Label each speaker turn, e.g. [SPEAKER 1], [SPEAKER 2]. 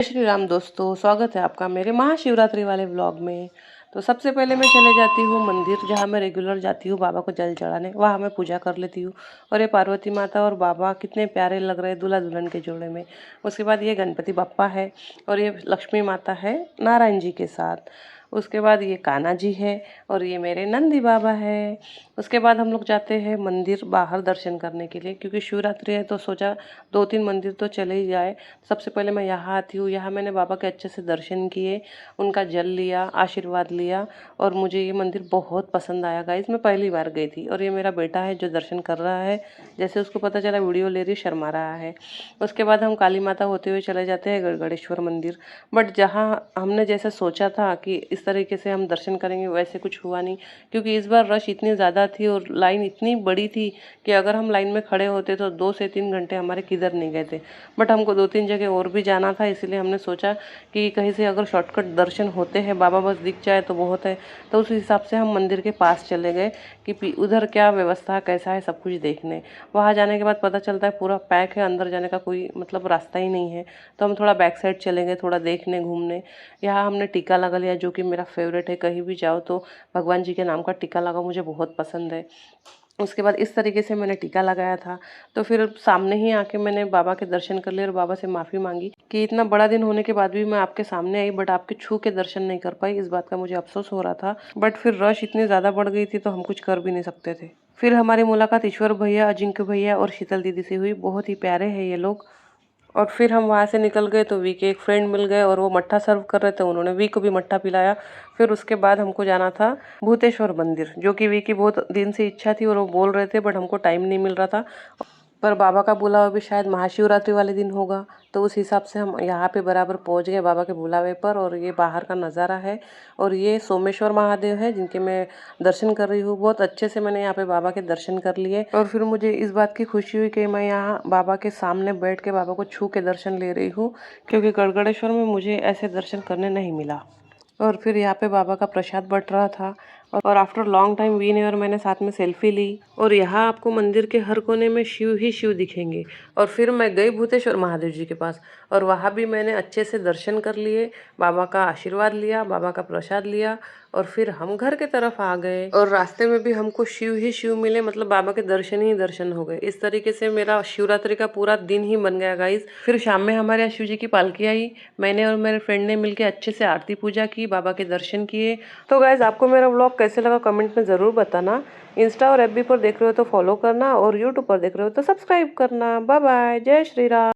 [SPEAKER 1] जय श्री राम दोस्तों, स्वागत है आपका मेरे महाशिवरात्रि वाले व्लॉग में। तो सबसे पहले मैं चले जाती हूँ मंदिर, जहाँ मैं रेगुलर जाती हूँ बाबा को जल चढ़ाने। वहाँ मैं पूजा कर लेती हूँ। और ये पार्वती माता और बाबा कितने प्यारे लग रहे हैं दूल्हा दुल्हन के जोड़े में। उसके बाद ये गणपति बप्पा है और ये लक्ष्मी माता है नारायण जी के साथ। उसके बाद ये कान्हा जी है और ये मेरे नंदी बाबा है। उसके बाद हम लोग जाते हैं मंदिर बाहर दर्शन करने के लिए, क्योंकि शिवरात्रि है तो सोचा 2-3 मंदिर तो चले ही जाए। सबसे पहले मैं यहाँ आती हूँ। यहाँ मैंने बाबा के अच्छे से दर्शन किए, उनका जल लिया, आशीर्वाद लिया और मुझे ये मंदिर बहुत पसंद आया गाइस। मैं पहली बार गई थी और ये मेरा बेटा है जो दर्शन कर रहा है। जैसे उसको पता चला वीडियो ले रही, शर्मा रहा है। उसके बाद हम काली माता होते हुए चले जाते हैं गढ़गड़ेश्वर मंदिर। बट जहाँ हमने जैसे सोचा था कि इस तरीके से हम दर्शन करेंगे, वैसे कुछ हुआ नहीं, क्योंकि इस बार रश इतनी ज़्यादा थी और लाइन इतनी बड़ी थी कि अगर हम लाइन में खड़े होते तो 2 से 3 घंटे हमारे किधर नहीं गए थे। बट हमको 2-3 जगह और भी जाना था, इसलिए हमने सोचा कि कहीं से अगर शॉर्टकट दर्शन होते हैं, बाबा बस दिख जाए तो बहुत है। तो उस हिसाब से हम मंदिर के पास चले गए कि उधर क्या व्यवस्था कैसा है सब कुछ देखने। वहाँ जाने के बाद पता चलता है पूरा पैक है, अंदर जाने का कोई मतलब रास्ता ही नहीं है। तो हम थोड़ा बैक साइड चले गए, थोड़ा देखने घूमने। यहाँ हमने टीका लगा लिया, जो कि मेरा फेवरेट है। कहीं भी जाओ तो भगवान जी के नाम का टीका लगाओ, मुझे बहुत पसंद है। उसके बाद इस तरीके से मैंने टीका लगाया था। तो फिर सामने ही आके मैंने बाबा के दर्शन कर लिए और बाबा से माफ़ी मांगी कि इतना बड़ा दिन होने के बाद भी मैं आपके सामने आई, बट आपके छू के दर्शन नहीं कर पाई। इस बात का मुझे अफसोस हो रहा था, बट फिर रश इतनी ज़्यादा बढ़ गई थी तो हम कुछ कर भी नहीं सकते थे। फिर हमारी मुलाकात ईश्वर भैया, अजिंक्य भैया और शीतल दीदी से हुई। बहुत ही प्यारे हैं ये लोग। और फिर हम वहाँ से निकल गए तो वी के एक फ्रेंड मिल गए और वो मट्ठा सर्व कर रहे थे, उन्होंने वी को भी मट्ठा पिलाया। फिर उसके बाद हमको जाना था भूतेश्वर मंदिर, जो कि वी की बहुत दिन से इच्छा थी और वो बोल रहे थे, बट हमको टाइम नहीं मिल रहा था। पर बाबा का बुलावा भी शायद महाशिवरात्रि वाले दिन होगा, तो उस हिसाब से हम यहाँ पे बराबर पहुँच गए बाबा के बुलावे पर। और ये बाहर का नज़ारा है और ये सोमेश्वर महादेव है जिनके मैं दर्शन कर रही हूँ। बहुत अच्छे से मैंने यहाँ पे बाबा के दर्शन कर लिए और फिर मुझे इस बात की खुशी हुई कि मैं यहाँ बाबा के सामने बैठ के बाबा को छू के दर्शन ले रही हूँ, क्योंकि गढ़गड़ेश्वर में मुझे ऐसे दर्शन करने नहीं मिला। और फिर यहाँ पे बाबा का प्रसाद बट रहा था और आफ्टर लॉन्ग टाइम वी ने और मैंने साथ में सेल्फी ली। और यहाँ आपको मंदिर के हर कोने में शिव ही शिव दिखेंगे। और फिर मैं गई भूतेश्वर महादेव जी के पास और वहाँ भी मैंने अच्छे से दर्शन कर लिए, बाबा का आशीर्वाद लिया, बाबा का प्रसाद लिया और फिर हम घर के तरफ आ गए। और रास्ते में भी हमको शिव ही शिव मिले, मतलब बाबा के दर्शन ही दर्शन हो गए। इस तरीके से मेरा शिवरात्रि का पूरा दिन ही बन गया गाइस। फिर शाम में हमारे यहाँ शिव जी की पालकी आई, मैंने और मेरे फ्रेंड ने मिलकर अच्छे से आरती पूजा की, बाबा के दर्शन किए। तो गाइस आपको मेरा व्लॉग कैसे लगा कमेंट में ज़रूर बताना। इंस्टा और एफबी पर देख रहे हो तो फॉलो करना और यूट्यूब पर देख रहे हो तो सब्सक्राइब करना। बाय बाय, जय श्री राम।